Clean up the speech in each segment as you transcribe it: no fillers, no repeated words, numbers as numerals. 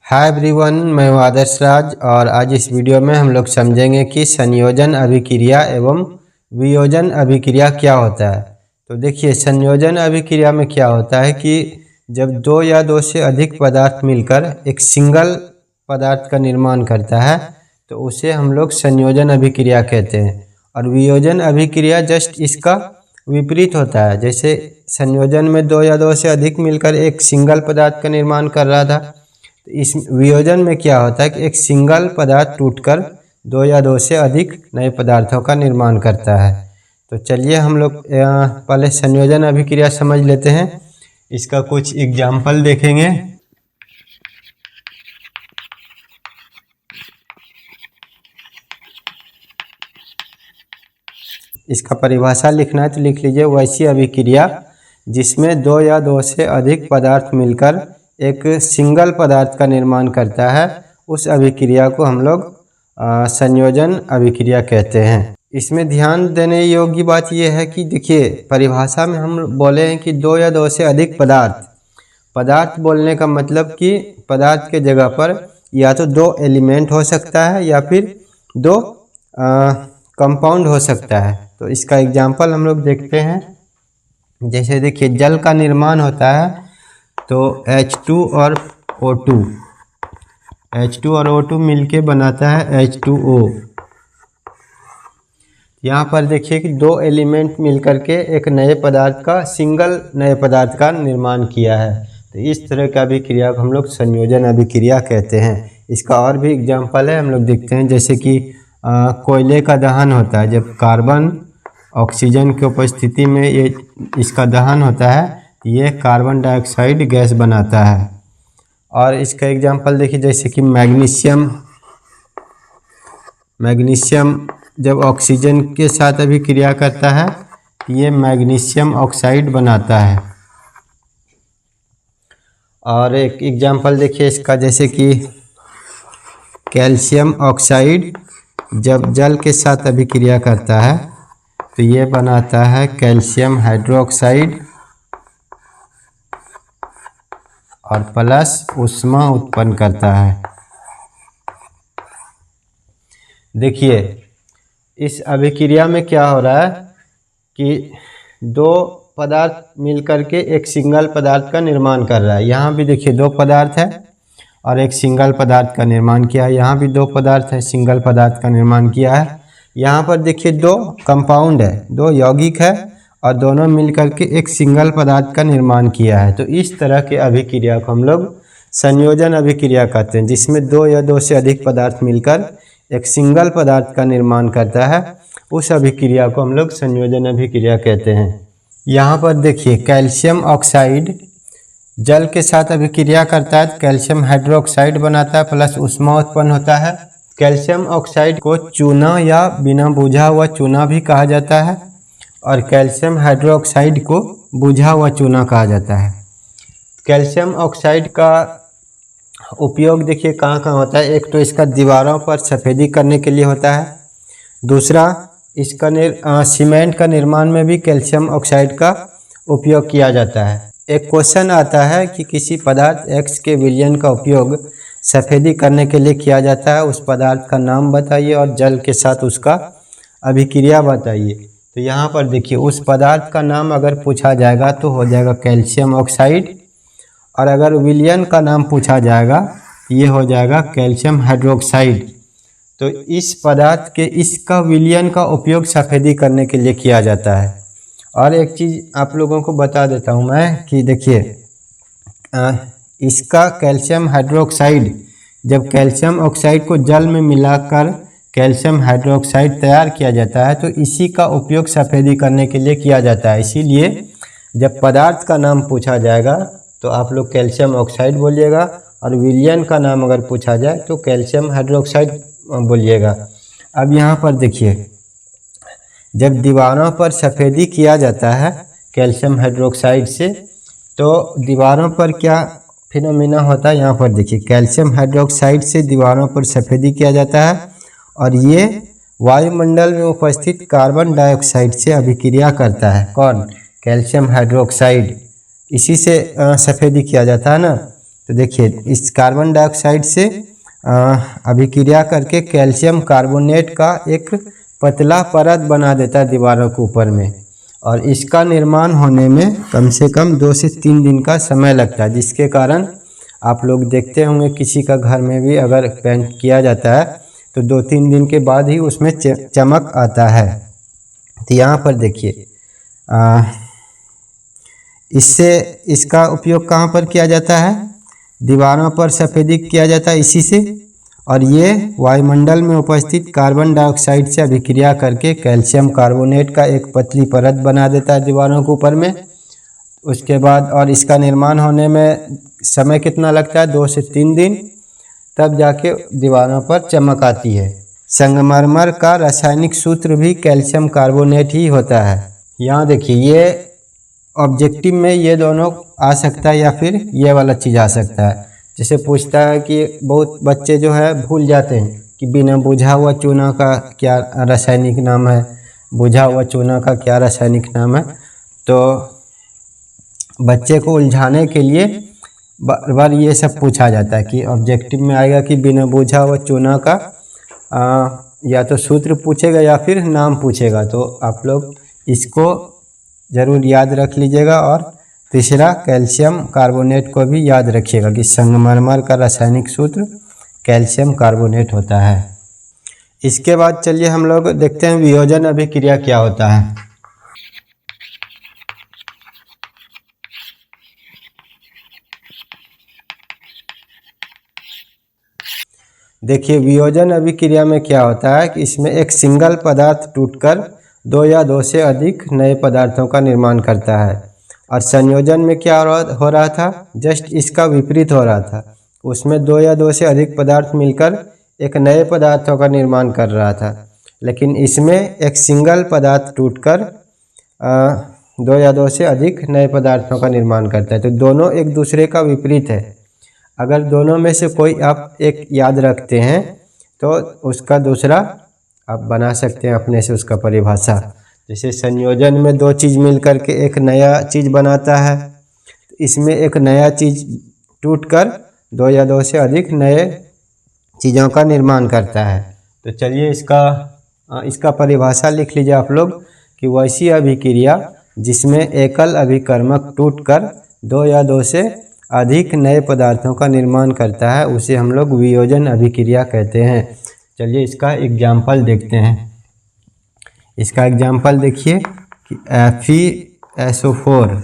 Hi everyone, मैं हूं आदर्श राज और आज इस वीडियो में हम लोग समझेंगे कि संयोजन अभिक्रिया एवं वियोजन अभिक्रिया क्या होता है। तो देखिए, संयोजन अभिक्रिया में क्या होता है कि जब दो या दो से अधिक पदार्थ मिलकर एक सिंगल पदार्थ का निर्माण करता है तो उसे हम लोग संयोजन अभिक्रिया कहते हैं। और वियोजन अभिक्रिया जस्ट इसका विपरीत होता है। जैसे संयोजन में दो या दो से अधिक मिलकर एक सिंगल पदार्थ का निर्माण कर रहा था, तो इस वियोजन में क्या होता है कि एक सिंगल पदार्थ टूटकर दो या दो से अधिक नए पदार्थों का निर्माण करता है। तो चलिए हम लोग पहले संयोजन अभिक्रिया समझ लेते हैं। इसका कुछ एग्जाम्पल देखेंगे। इसका परिभाषा लिखना है तो लिख लीजिए, वैसी अभिक्रिया जिसमें दो या दो से अधिक पदार्थ मिलकर एक सिंगल पदार्थ का निर्माण करता है, उस अभिक्रिया को हम लोग संयोजन अभिक्रिया कहते हैं। इसमें ध्यान देने योग्य बात यह है कि देखिए, परिभाषा में हम बोले हैं कि दो या दो से अधिक पदार्थ बोलने का मतलब कि पदार्थ के जगह पर या तो दो एलिमेंट हो सकता है या फिर दो कंपाउंड हो सकता है। तो इसका एग्जाम्पल हम लोग देखते हैं। जैसे देखिए, जल का निर्माण होता है तो H2 और O2 और O2 मिलके बनाता है H2O। यहाँ पर देखिए कि दो एलिमेंट मिलकर के एक सिंगल नए पदार्थ का निर्माण किया है। तो इस तरह का अभिक्रिया को हम लोग संयोजन अभिक्रिया कहते हैं। इसका और भी एग्जाम्पल है, हम लोग देखते हैं। जैसे कि कोयले का दहन होता है, जब कार्बन ऑक्सीजन की उपस्थिति में इसका दहन होता है, ये कार्बन डाइऑक्साइड गैस बनाता है। और इसका एग्जाम्पल देखिए, जैसे कि मैग्नीशियम जब ऑक्सीजन के साथ अभिक्रिया करता है तो ये मैग्नीशियम ऑक्साइड बनाता है। और एक एग्जाम्पल देखिए इसका, जैसे कि कैल्शियम ऑक्साइड जब जल के साथ अभिक्रिया करता है तो ये बनाता है कैल्शियम हाइड्रोक्साइड और प्लस ऊष्मा उत्पन्न करता है। देखिए, इस अभिक्रिया में क्या हो रहा है कि दो पदार्थ मिलकर के एक सिंगल पदार्थ का निर्माण कर रहा है। यहाँ भी देखिए दो पदार्थ है और एक सिंगल पदार्थ का निर्माण किया है। यहाँ भी दो पदार्थ है, सिंगल पदार्थ का निर्माण किया है। यहाँ पर देखिए दो कंपाउंड है, दो यौगिक है और दोनों मिलकर के एक सिंगल पदार्थ का निर्माण किया है। तो इस तरह के अभिक्रिया को हम लोग संयोजन अभिक्रिया कहते हैं, जिसमें दो या दो से अधिक पदार्थ मिलकर एक सिंगल पदार्थ का निर्माण करता है। उस अभिक्रिया को हम लोग संयोजन अभिक्रिया कहते हैं। यहाँ पर देखिए, कैल्शियम ऑक्साइड जल के साथ अभिक्रिया करता है तो कैल्शियम हाइड्रोक्साइड बनाता है, प्लस ऊष्मा उत्पन्न होता है। कैल्शियम ऑक्साइड को चूना या बिना बुझा हुआ चूना भी कहा जाता है और कैल्शियम हाइड्रोक्साइड को बुझा हुआ चूना कहा जाता है। कैल्शियम ऑक्साइड का उपयोग देखिए कहाँ कहाँ होता है। एक तो इसका दीवारों पर सफ़ेदी करने के लिए होता है। दूसरा, इसका सीमेंट का निर्माण में भी कैल्शियम ऑक्साइड का उपयोग किया जाता है। एक क्वेश्चन आता है कि किसी पदार्थ X के विलयन का उपयोग सफ़ेदी करने के लिए किया जाता है, उस पदार्थ का नाम बताइए और जल के साथ उसका अभिक्रिया बताइए। तो यहाँ पर देखिए, उस पदार्थ का नाम अगर पूछा जाएगा तो हो जाएगा कैल्शियम ऑक्साइड, और अगर विलयन का नाम पूछा जाएगा ये हो जाएगा कैल्शियम हाइड्रोक्साइड। तो इस पदार्थ के इसका विलयन का उपयोग सफ़ेदी करने के लिए किया जाता है। और एक चीज़ आप लोगों को बता देता हूँ मैं कि देखिए, इसका कैल्शियम हाइड्रोक्साइड, जब कैल्शियम ऑक्साइड को जल में मिलाकर कैल्शियम हाइड्रोक्साइड तैयार किया जाता है तो इसी का उपयोग सफ़ेदी करने के लिए किया जाता है। इसीलिए जब पदार्थ का नाम पूछा जाएगा तो आप लोग कैल्शियम ऑक्साइड बोलिएगा, और विलयन का नाम अगर पूछा जाए तो कैल्शियम हाइड्रोक्साइड बोलिएगा। अब यहाँ पर देखिए, जब दीवारों पर सफ़ेदी किया जाता है कैल्शियम हाइड्रोक्साइड से तो दीवारों पर क्या फिनोमिना होता है। यहाँ पर देखिए, कैल्शियम हाइड्रोक्साइड से दीवारों पर सफ़ेदी किया जाता है और ये वायुमंडल में उपस्थित कार्बन डाइऑक्साइड से अभिक्रिया करता है। कौन? Calcium hydroxide. इसी से सफ़ेदी किया जाता है ना। तो देखिए इस कार्बन डाइऑक्साइड से अभिक्रिया करके कैल्शियम कार्बोनेट का एक पतला परत बना देता है दीवारों के ऊपर में, और इसका निर्माण होने में कम से कम 2 से 3 दिन का समय लगता है, जिसके कारण आप लोग देखते होंगे किसी का घर में भी अगर पेंट किया जाता है तो 2-3 दिन के बाद ही उसमें चमक आता है। तो यहाँ पर देखिए इससे इसका उपयोग कहाँ पर किया जाता है, दीवारों पर सफ़ेदी किया जाता है इसी से, और ये वायुमंडल में उपस्थित कार्बन डाइऑक्साइड से अभिक्रिया करके कैल्शियम कार्बोनेट का एक पतली परत बना देता है दीवारों के ऊपर में। उसके बाद और इसका निर्माण होने में समय कितना लगता है, 2 से 3 दिन, तब जाके दीवारों पर चमक आती है। संगमरमर का रासायनिक सूत्र भी कैल्शियम कार्बोनेट ही होता है। यहाँ देखिए ये ऑब्जेक्टिव में ये दोनों आ सकता है या फिर ये वाला चीज़ आ सकता है। जैसे पूछता है कि बहुत बच्चे जो है भूल जाते हैं कि बिना बुझा हुआ चूना का क्या रासायनिक नाम है, बुझा हुआ चूना का क्या रासायनिक नाम है। तो बच्चे को उलझाने के लिए बार बार ये सब पूछा जाता है कि ऑब्जेक्टिव में आएगा कि बिना बुझा हुआ चूना का या तो सूत्र पूछेगा या फिर नाम पूछेगा। तो आप लोग इसको ज़रूर याद रख लीजिएगा। और तीसरा कैल्शियम कार्बोनेट को भी याद रखिएगा कि संगमरमर का रासायनिक सूत्र कैल्शियम कार्बोनेट होता है। इसके बाद चलिए हम लोग देखते हैं वियोजन अभिक्रिया क्या होता है। देखिए वियोजन अभिक्रिया में क्या होता है कि इसमें एक सिंगल पदार्थ टूटकर 2 या 2 से अधिक नए पदार्थों का निर्माण करता है, और संयोजन में क्या हो रहा था, जस्ट इसका विपरीत हो रहा था। उसमें 2 या 2 से अधिक पदार्थ मिलकर एक नए पदार्थों का निर्माण कर रहा था, लेकिन इसमें एक सिंगल पदार्थ टूटकर 2 या 2 से अधिक नए पदार्थों का निर्माण करता है। तो दोनों एक दूसरे का विपरीत है। अगर दोनों में से कोई आप एक याद रखते हैं तो उसका दूसरा आप बना सकते हैं अपने से उसका परिभाषा। जैसे संयोजन में 2 चीज़ मिलकर के एक नया चीज़ बनाता है, इसमें एक नया चीज़ टूटकर 2 या 2 से अधिक नए चीज़ों का निर्माण करता है। तो चलिए इसका परिभाषा लिख लीजिए आप लोग कि वैसी अभिक्रिया जिसमें एकल अभिकर्मक टूटकर 2 या 2 से अधिक नए पदार्थों का निर्माण करता है उसे हम लोग वियोजन अभिक्रिया कहते हैं। चलिए इसका एग्जाम्पल देखते हैं। इसका एग्जाम्पल देखिए कि FeSO4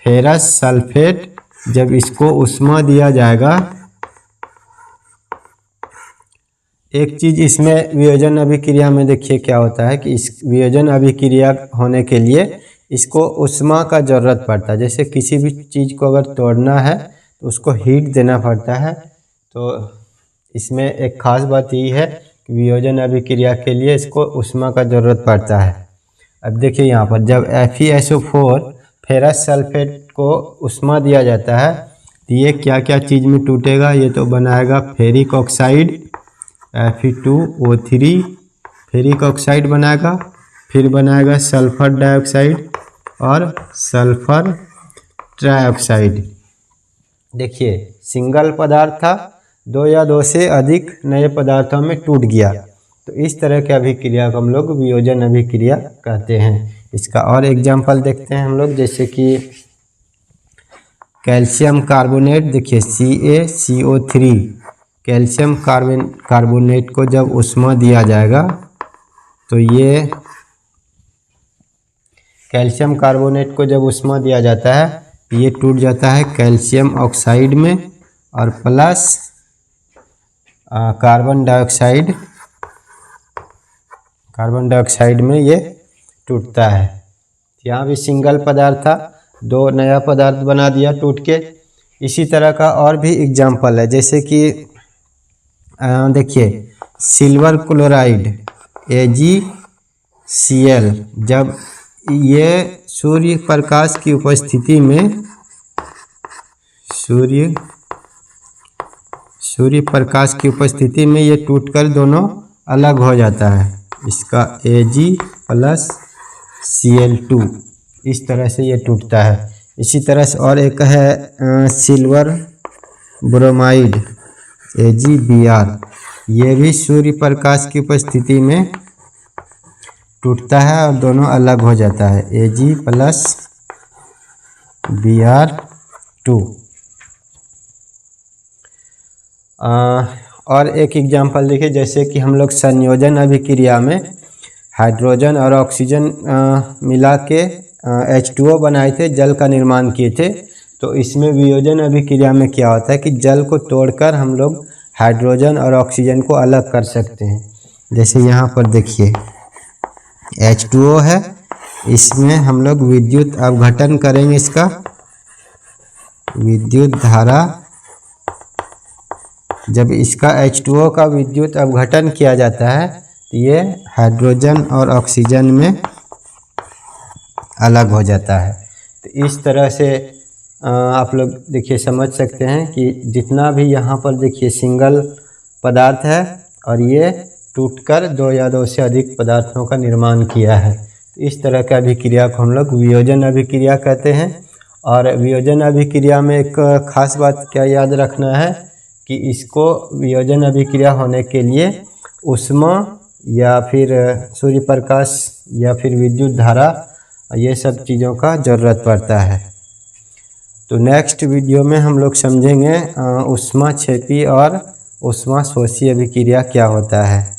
फेरस सल्फेट, जब इसको उष्मा दिया जाएगा, एक चीज़ इसमें वियोजन अभिक्रिया में देखिए क्या होता है कि इस वियोजन अभिक्रिया होने के लिए इसको उष्मा का ज़रूरत पड़ता है। जैसे किसी भी चीज़ को अगर तोड़ना है तो उसको हीट देना पड़ता है। तो इसमें एक ख़ास बात यही है कि वियोजन अभिक्रिया के लिए इसको उष्मा का ज़रूरत पड़ता है। अब देखिए यहाँ पर जब FeSO4 फेरस सल्फेट को उष्मा दिया जाता है तो ये क्या क्या चीज़ में टूटेगा, ये तो बनाएगा ferric oxide Fe2O3 ferric oxide बनाएगा, फिर बनाएगा सल्फर डाइऑक्साइड और सल्फर ट्राइऑक्साइड। देखिए सिंगल पदार्थ था, 2 या 2 से अधिक नए पदार्थों में टूट गया। तो इस तरह की अभिक्रिया को हम लोग वियोजन अभिक्रिया कहते हैं। इसका और एग्जांपल देखते हैं हम लोग, जैसे कि कैल्शियम कार्बोनेट, देखिए CaCO3 कैल्शियम कार्बोनेट को जब उष्मा दिया जाएगा तो ये कैल्शियम कार्बोनेट को जब उष्मा दिया जाता है तो ये टूट जाता है कैल्शियम ऑक्साइड में और प्लस कार्बन डाइऑक्साइड में ये टूटता है। यहाँ भी सिंगल पदार्थ था, 2 नया पदार्थ बना दिया टूट के। इसी तरह का और भी एग्जाम्पल है, जैसे कि देखिए सिल्वर क्लोराइड AgCl, जब ये सूर्य प्रकाश की उपस्थिति में सूर्य प्रकाश की उपस्थिति में ये टूटकर दोनों अलग हो जाता है। इसका Ag+Cl2 इस तरह से ये टूटता है। इसी तरह से और एक है सिल्वर ब्रोमाइड AgBr, ये भी सूर्य प्रकाश की उपस्थिति में टूटता है और दोनों अलग हो जाता है, Ag प्लस Br2। और एक एग्जांपल देखिए, जैसे कि हम लोग संयोजन अभिक्रिया में हाइड्रोजन और ऑक्सीजन मिला के H2O बनाए थे, जल का निर्माण किए थे। तो इसमें वियोजन अभिक्रिया में क्या होता है कि जल को तोड़कर हम लोग हाइड्रोजन और ऑक्सीजन को अलग कर सकते हैं। जैसे यहाँ पर देखिए H2O है, इसमें हम लोग विद्युत अपघटन करेंगे, इसका विद्युत धारा, जब इसका H2O का विद्युत अपघटन किया जाता है तो ये हाइड्रोजन और ऑक्सीजन में अलग हो जाता है। तो इस तरह से आप लोग देखिए समझ सकते हैं कि जितना भी यहाँ पर देखिए सिंगल पदार्थ है और ये टूटकर दो या दो से अधिक पदार्थों का निर्माण किया है। तो इस तरह का अभिक्रिया को हम लोग वियोजन अभिक्रिया कहते हैं। और वियोजन अभिक्रिया में एक खास बात क्या याद रखना है कि इसको वियोजन अभिक्रिया होने के लिए ऊष्मा या फिर सूर्य प्रकाश या फिर विद्युत धारा, ये सब चीज़ों का ज़रूरत पड़ता है। तो नेक्स्ट वीडियो में हम लोग समझेंगे ऊष्माक्षेपी और ऊष्माशोषी अभिक्रिया क्या होता है।